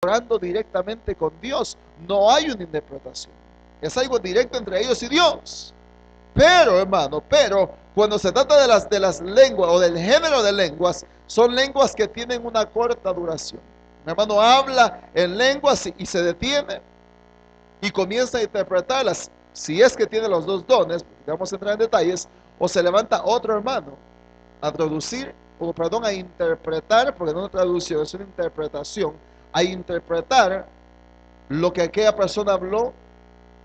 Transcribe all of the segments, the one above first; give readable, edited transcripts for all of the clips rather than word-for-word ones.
orando directamente con Dios. No hay una interpretación. Es algo directo entre ellos y Dios. Pero, hermano, cuando se trata de las lenguas o del género de lenguas, son lenguas que tienen una corta duración. Mi hermano habla en lenguas y se detiene y comienza a interpretarlas. Si es que tiene los dos dones, vamos a entrar en detalles, o se levanta otro hermano a traducir, o perdón, a interpretar, porque no es una traducción, es una interpretación, a interpretar lo que aquella persona habló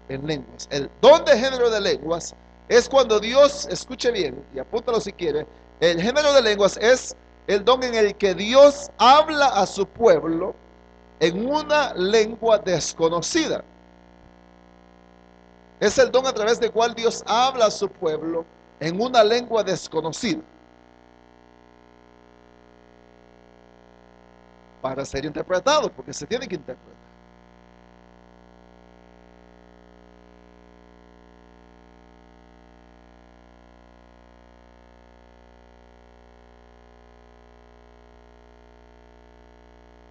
en lenguas. El don de género de lenguas es cuando Dios, escuche bien y apúntalo si quiere, el género de lenguas es el don en el que Dios habla a su pueblo en una lengua desconocida. Es el don a través del cual Dios habla a su pueblo en una lengua desconocida, para ser interpretado, porque se tiene que interpretar.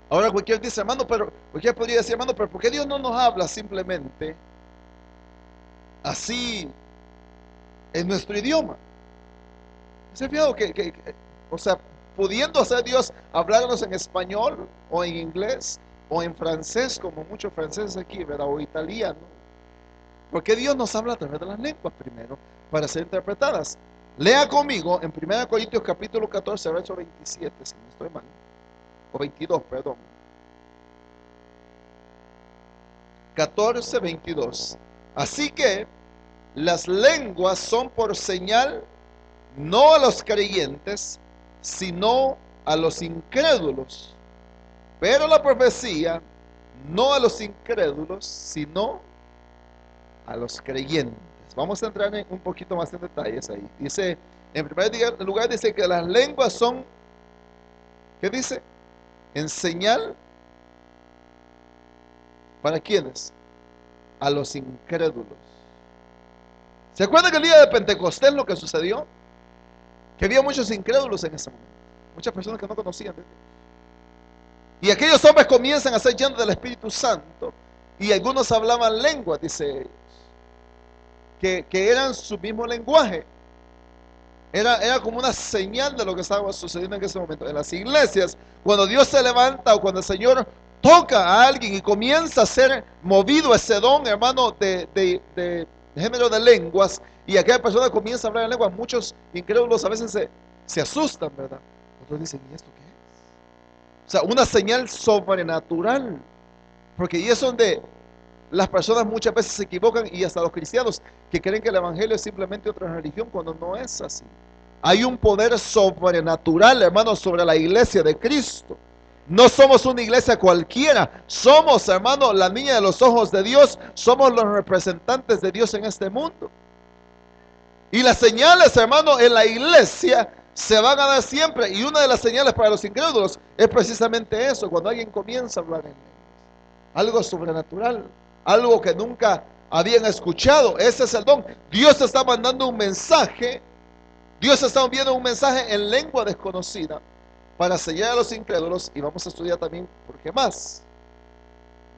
Ahora cualquiera dice, hermano, pero cualquiera podría decir, hermano, pero ¿por qué Dios no nos habla simplemente así en nuestro idioma? ¿Se ha fijado o sea, pudiendo hacer Dios hablarnos en español o en inglés o en francés, como muchos franceses aquí, ¿verdad? O italiano? ¿Por qué Dios nos habla a través de las lenguas primero para ser interpretadas? Lea conmigo en 1 Corintios capítulo 14, verso 27, si no estoy mal, o 22, perdón. 14, 22. Así que las lenguas son por señal no a los creyentes, sino a los incrédulos. Pero la profecía no a los incrédulos, sino a los creyentes. Vamos a entrar un poquito más en detalles ahí. Dice, en primer lugar, dice que las lenguas son, ¿qué dice? En señal, ¿para quiénes? A los incrédulos. ¿Se acuerdan que el día de Pentecostés lo que sucedió? Que había muchos incrédulos en ese momento. Muchas personas que no conocían de Dios. Y aquellos hombres comienzan a ser llenos del Espíritu Santo. Y algunos hablaban lenguas, dice ellos. Que eran su mismo lenguaje. Era como una señal de lo que estaba sucediendo en ese momento. En las iglesias, cuando Dios se levanta o cuando el Señor toca a alguien y comienza a ser movido ese don, hermano, de género de lenguas, y aquella persona comienza a hablar en lenguas, muchos incrédulos a veces se asustan, ¿verdad? Otros dicen, ¿y esto qué es? O sea, una señal sobrenatural. Porque ahí es donde las personas muchas veces se equivocan, y hasta los cristianos que creen que el evangelio es simplemente otra religión, cuando no es así. Hay un poder sobrenatural, hermanos, sobre la iglesia de Cristo. No somos una iglesia cualquiera. Somos, hermano, la niña de los ojos de Dios. Somos los representantes de Dios en este mundo. Y las señales, hermano, en la iglesia se van a dar siempre. Y una de las señales para los incrédulos es precisamente eso. Cuando alguien comienza a hablar en lenguas. Algo sobrenatural. Algo que nunca habían escuchado. Ese es el don. Dios está mandando un mensaje. Dios está enviando un mensaje en lengua desconocida para sellar a los incrédulos. Y vamos a estudiar también por qué más.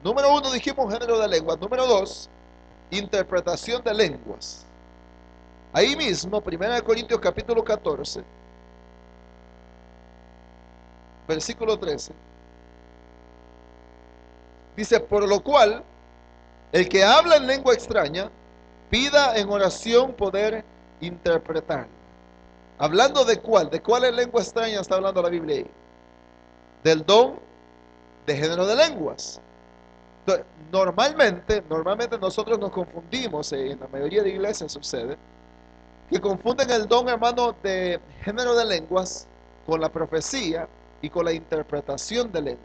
Número 1, dijimos género de lenguas. Número 2, interpretación de lenguas. Ahí mismo, 1 Corintios capítulo 14, versículo 13. Dice, por lo cual, el que habla en lengua extraña, pida en oración poder interpretar. ¿Hablando de cuál? ¿De cuál lengua extraña está hablando la Biblia ahí? Del don de género de lenguas. Entonces, normalmente nosotros nos confundimos, en la mayoría de iglesias sucede, que confunden el don, hermano, de género de lenguas con la profecía y con la interpretación de lenguas.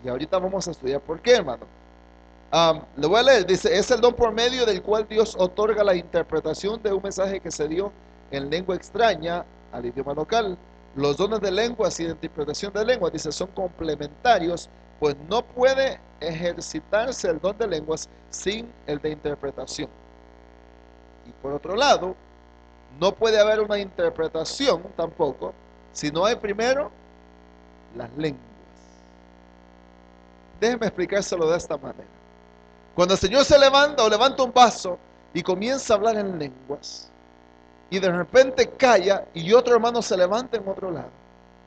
Y ahorita vamos a estudiar por qué, hermano. Le voy a leer, dice, es el don por medio del cual Dios otorga la interpretación de un mensaje que se dio en lengua extraña al idioma local. Los dones de lenguas y de interpretación de lenguas, dice, son complementarios, pues no puede ejercitarse el don de lenguas sin el de interpretación. Y por otro lado, no puede haber una interpretación tampoco si no hay primero las lenguas. déjeme explicárselo de esta manera. Cuando el Señor se levanta o levanta un vaso y comienza a hablar en lenguas, y de repente calla y otro hermano se levanta en otro lado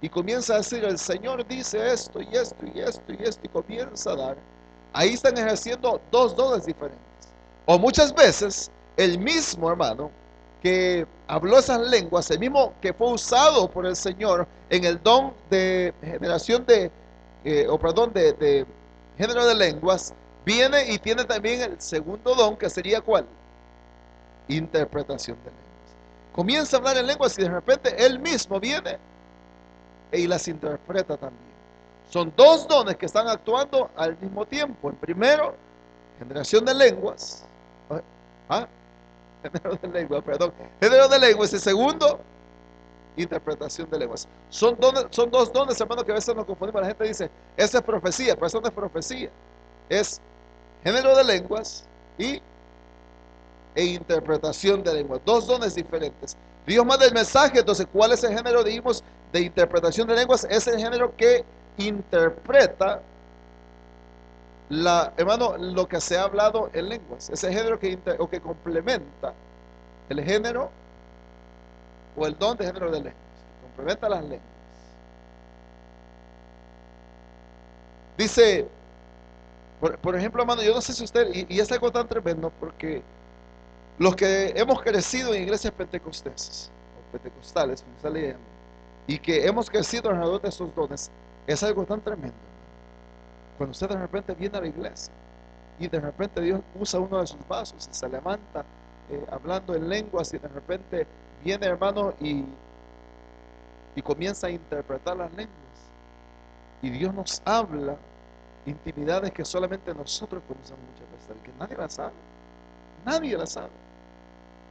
y comienza a decir: el Señor dice esto y esto y esto y esto, y comienza a dar. Ahí están ejerciendo dos dones diferentes. O muchas veces el mismo hermano que habló esas lenguas, el mismo que fue usado por el Señor en el don de generación de de género de lenguas, viene y tiene también el segundo don, que sería ¿cuál? Interpretación de lenguas. Comienza a hablar en lenguas y de repente él mismo viene y las interpreta también. Son dos dones que están actuando al mismo tiempo. El primero, generación de lenguas. Género de lenguas, perdón. Género de lenguas. Y segundo, interpretación de lenguas. Son dos dones, hermano, que a veces nos confundimos. La gente dice: esa es profecía, pero eso no es profecía. Es género de lenguas e interpretación de lenguas. Dos dones diferentes. Dios manda el mensaje. Entonces, ¿cuál es el género, dijimos, de interpretación de lenguas? Es el género que interpreta hermano, lo que se ha hablado en lenguas. Es el género que complementa el género o el don de género de lenguas. Complementa las lenguas. Dice, por ejemplo, hermano, yo no sé si usted, y es algo tan tremendo, porque los que hemos crecido en iglesias pentecostales, como está leyendo, y que hemos crecido alrededor de esos dones, es algo tan tremendo. Cuando usted de repente viene a la iglesia y de repente Dios usa uno de sus vasos y se levanta hablando en lenguas, y de repente viene, hermano, y comienza a interpretar las lenguas, y Dios nos habla intimidades que solamente nosotros conocemos muchas veces, que nadie las sabe. Nadie las sabe.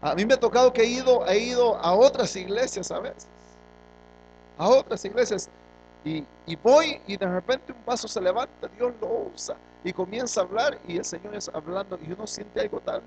A mí me ha tocado que he ido a otras iglesias a veces, a otras iglesias, y voy y de repente un vaso se levanta, Dios lo usa y comienza a hablar, y el Señor es hablando, y uno siente algo tan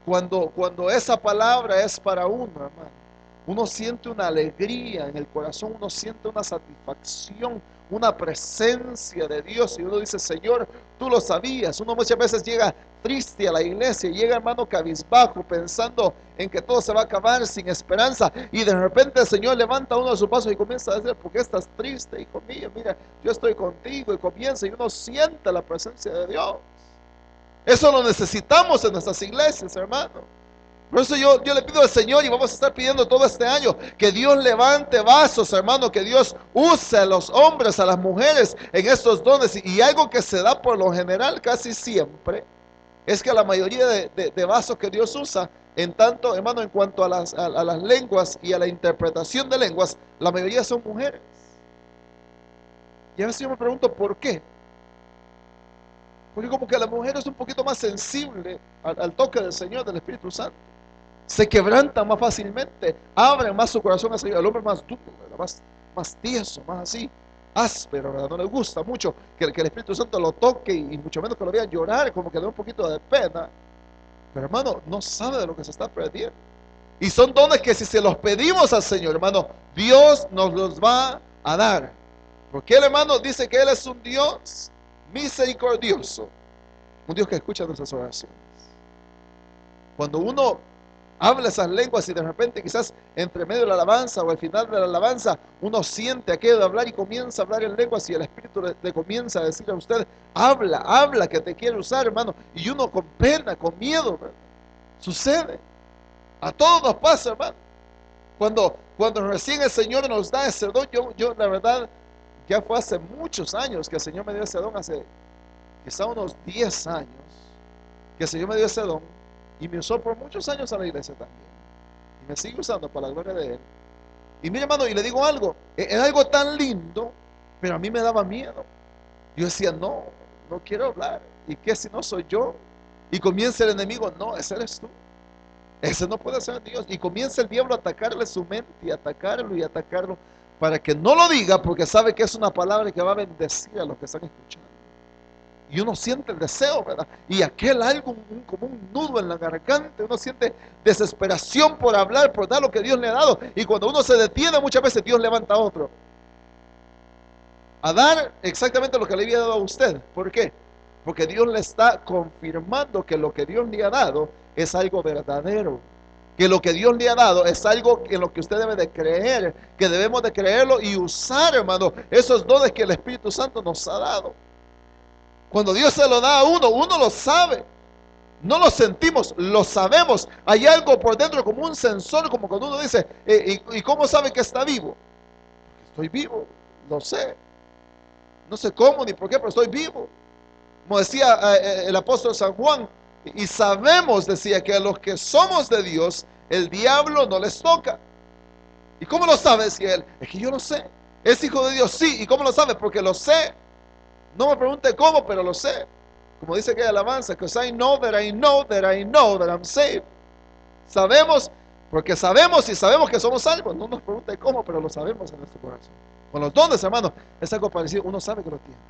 lindo. Cuando esa palabra es para uno, hermano, uno siente una alegría en el corazón, uno siente una satisfacción, una presencia de Dios, y uno dice: Señor, tú lo sabías. Uno muchas veces llega triste a la iglesia, llega, hermano, cabizbajo, pensando en que todo se va a acabar, sin esperanza, y de repente el Señor levanta uno de sus pasos y comienza a decir: ¿por qué estás triste, hijo mío? Mira, yo estoy contigo. Y comienza, y uno siente la presencia de Dios. Eso lo necesitamos en nuestras iglesias, hermano. Por eso yo le pido al Señor, y vamos a estar pidiendo todo este año, que Dios levante vasos, hermano, que Dios use a los hombres, a las mujeres en estos dones. Y algo que se da por lo general casi siempre es que la mayoría de vasos que Dios usa, en tanto, hermano, en cuanto a las lenguas y a la interpretación de lenguas, la mayoría son mujeres. Y a veces yo me pregunto: ¿por qué? Porque como que la mujer es un poquito más sensible al toque del Señor, del Espíritu Santo. Se quebrantan más fácilmente, abren más su corazón hacia el hombre, más duro, más tieso, más así, áspero, ¿verdad? No le gusta mucho que el Espíritu Santo lo toque, y mucho menos que lo vea llorar, como que le da un poquito de pena. Pero, hermano, no sabe de lo que se está perdiendo. Y son dones que, si se los pedimos al Señor, hermano, Dios nos los va a dar. Porque Él, hermano, dice que Él es un Dios misericordioso, un Dios que escucha nuestras oraciones. Cuando uno habla esas lenguas, y de repente, quizás entre medio de la alabanza o al final de la alabanza, uno siente aquello de hablar y comienza a hablar en lenguas, y el Espíritu le comienza a decir a usted: habla, que te quiere usar, hermano. Y uno con pena, con miedo, ¿verdad? Sucede. A todos nos pasa, hermano. Cuando recién el Señor nos da ese don, yo la verdad, ya fue hace muchos años que el Señor me dio ese don, hace quizá unos 10 años, que el Señor me dio ese don, y me usó por muchos años a la iglesia también, y me sigue usando para la gloria de Él. Y mire, hermano, y le digo algo, es algo tan lindo, pero a mí me daba miedo. Yo decía: no quiero hablar. ¿Y qué si no soy yo? Y comienza el enemigo: no, ese eres tú, ese no puede ser Dios. Y comienza el diablo a atacarle su mente, y atacarlo, para que no lo diga, porque sabe que es una palabra que va a bendecir a los que están escuchando. Y uno siente el deseo, ¿verdad? Y aquel algo, como un nudo en la garganta, uno siente desesperación por hablar, por dar lo que Dios le ha dado. Y cuando uno se detiene, muchas veces Dios levanta a otro. a dar exactamente lo que le había dado a usted. ¿Por qué? Porque Dios le está confirmando que lo que Dios le ha dado es algo verdadero. Que lo que Dios le ha dado es algo en lo que usted debe de creer, que debemos de creerlo y usar, hermano, esos dones que el Espíritu Santo nos ha dado. Cuando Dios se lo da a uno, uno lo sabe. No lo sentimos, lo sabemos. Hay algo por dentro como un sensor, como cuando uno dice, ¿y cómo sabe que está vivo? Estoy vivo, lo sé. No sé cómo ni por qué, pero estoy vivo. Como decía el apóstol San Juan, y sabemos, decía, que a los que somos de Dios, el diablo no les toca. ¿Y cómo lo sabe? Decía él, es que yo lo sé. ¿Es hijo de Dios? Sí. ¿Y cómo lo sabe? Porque lo sé. No me pregunte cómo, pero lo sé. Como dice que alabanza, because I know that I know that I know that I'm saved. Sabemos, porque sabemos y sabemos que somos salvos. No nos pregunte cómo, pero lo sabemos en nuestro corazón. Con los dones, hermano, es algo parecido. Uno sabe que lo tiene.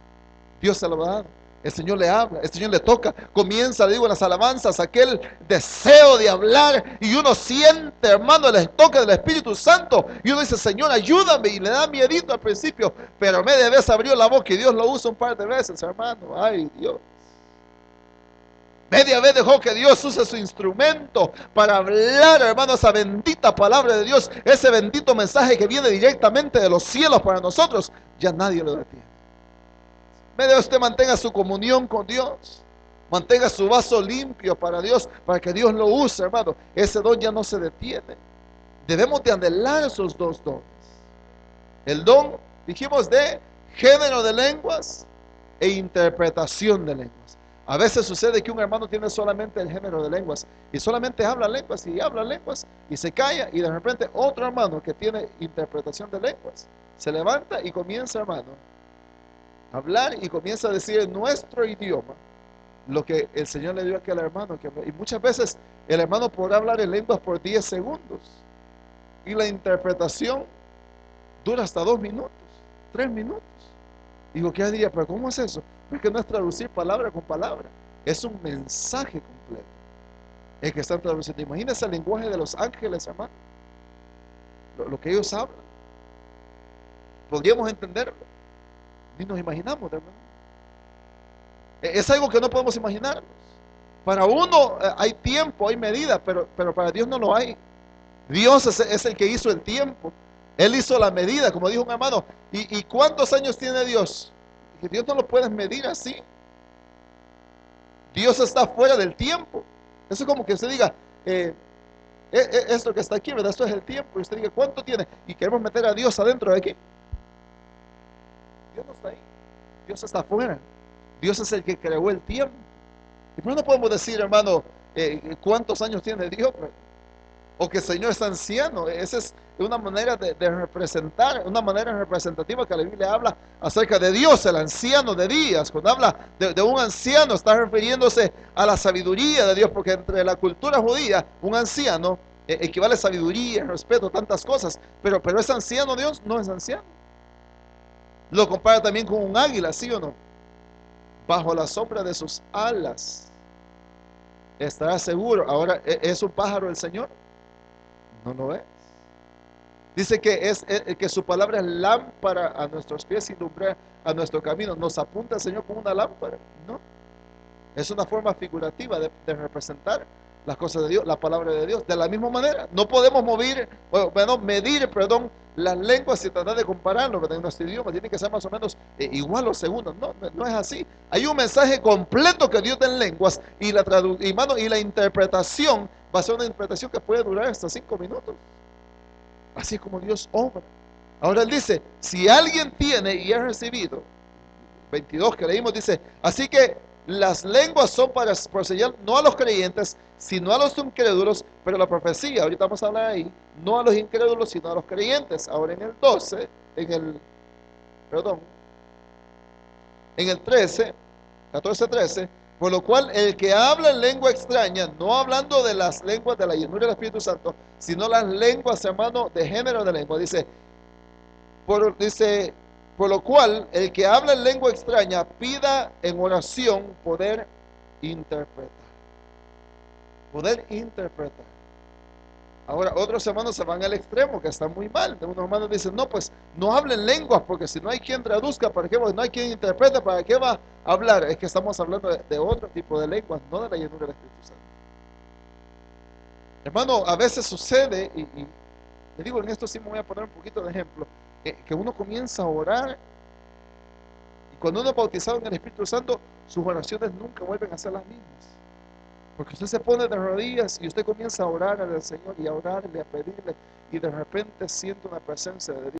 Dios se lo ha dado. El Señor le habla, el Señor le toca. Comienza, le digo, en las alabanzas, aquel deseo de hablar. Y uno siente, hermano, el toque del Espíritu Santo. Y uno dice, Señor, ayúdame. Y le da miedito al principio. Pero media vez abrió la boca y Dios lo usa un par de veces, hermano. Ay, Dios. Media vez dejó que Dios use su instrumento para hablar, hermano, esa bendita palabra de Dios. Ese bendito mensaje que viene directamente de los cielos para nosotros. Ya nadie lo detiene. Media vez usted mantenga su comunión con Dios. Mantenga su vaso limpio para Dios, para que Dios lo use, hermano. Ese don ya no se detiene. Debemos de anhelar esos dos dones. El don, dijimos, de género de lenguas e interpretación de lenguas. A veces sucede que un hermano tiene solamente el género de lenguas y solamente habla lenguas y se calla, y de repente otro hermano que tiene interpretación de lenguas se levanta y comienza, hermano, a hablar y comienza a decir en nuestro idioma lo que el Señor le dio a aquel hermano. Y muchas veces el hermano podrá hablar en lenguas por 10 segundos y la interpretación dura hasta 2 minutos, 3 minutos. Digo, ¿qué diría? ¿Pero cómo es eso? Porque no es traducir palabra con palabra, es un mensaje completo el que están traduciendo. Imagínense el lenguaje de los ángeles, hermano, lo que ellos hablan. ¿Podríamos entenderlo? Ni nos imaginamos, hermano. Es algo que no podemos imaginarnos. Para uno hay tiempo, hay medida, pero para Dios no lo hay. Dios es el que hizo el tiempo. Él hizo la medida, como dijo un hermano. ¿Y cuántos años tiene Dios? Que Dios no lo puedes medir así. Dios está fuera del tiempo. Eso es como que usted diga, esto que está aquí, ¿verdad? Esto es el tiempo. Y usted diga, ¿cuánto tiene? Y queremos meter a Dios adentro de aquí. Dios no está ahí. Dios está afuera. Dios es el que creó el tiempo. Y por no podemos decir, hermano, cuántos años tiene Dios, o que el Señor es anciano. Esa es una manera de representar, una manera representativa que la Biblia habla acerca de Dios, el anciano de días. Cuando habla de un anciano, está refiriéndose a la sabiduría de Dios, porque entre la cultura judía, un anciano equivale a sabiduría, respeto, tantas cosas. Pero es anciano Dios, no es anciano. Lo compara también con un águila, ¿sí o no? Bajo la sombra de sus alas estará seguro. Ahora, ¿es un pájaro el Señor? No lo es. Dice que su palabra es lámpara a nuestros pies y lumbre a nuestro camino. ¿Nos apunta el Señor con una lámpara? No. Es una forma figurativa de representar las cosas de Dios, la palabra de Dios. De la misma manera, no podemos medir las lenguas y tratar de compararlo en nuestro idioma. Tiene que ser más o menos igual o segundo. No es así. Hay un mensaje completo que Dios da en lenguas, y la interpretación va a ser una interpretación que puede durar hasta 5 minutos. Así es como Dios obra. Ahora Él dice, si alguien tiene y ha recibido, 22 que leímos, dice, así que las lenguas son para señal no a los creyentes, sino a los incrédulos, pero la profecía, ahorita vamos a hablar ahí, no a los incrédulos, sino a los creyentes. Ahora en el 12, en el 13, 14-13, por lo cual el que habla en lengua extraña, no hablando de las lenguas de la llenura del Espíritu Santo, sino las lenguas, hermano, de género de lengua, dice, por lo cual el que habla en lengua extraña pida en oración poder interpretar. Ahora, otros hermanos se van al extremo, que está muy mal. Unos hermanos dicen, no, pues no hablen lenguas, porque si no hay quien traduzca, ¿para qué? No hay quien interprete, ¿para qué va a hablar? Es que estamos hablando de otro tipo de lenguas, no de la llenura del Espíritu Santo. Hermano, a veces sucede, y le digo, en esto sí me voy a poner un poquito de ejemplo, que uno comienza a orar, y cuando uno es bautizado en el Espíritu Santo, sus oraciones nunca vuelven a ser las mismas. Porque usted se pone de rodillas y usted comienza a orar al Señor y a orarle, a pedirle, y de repente siente una presencia de Dios.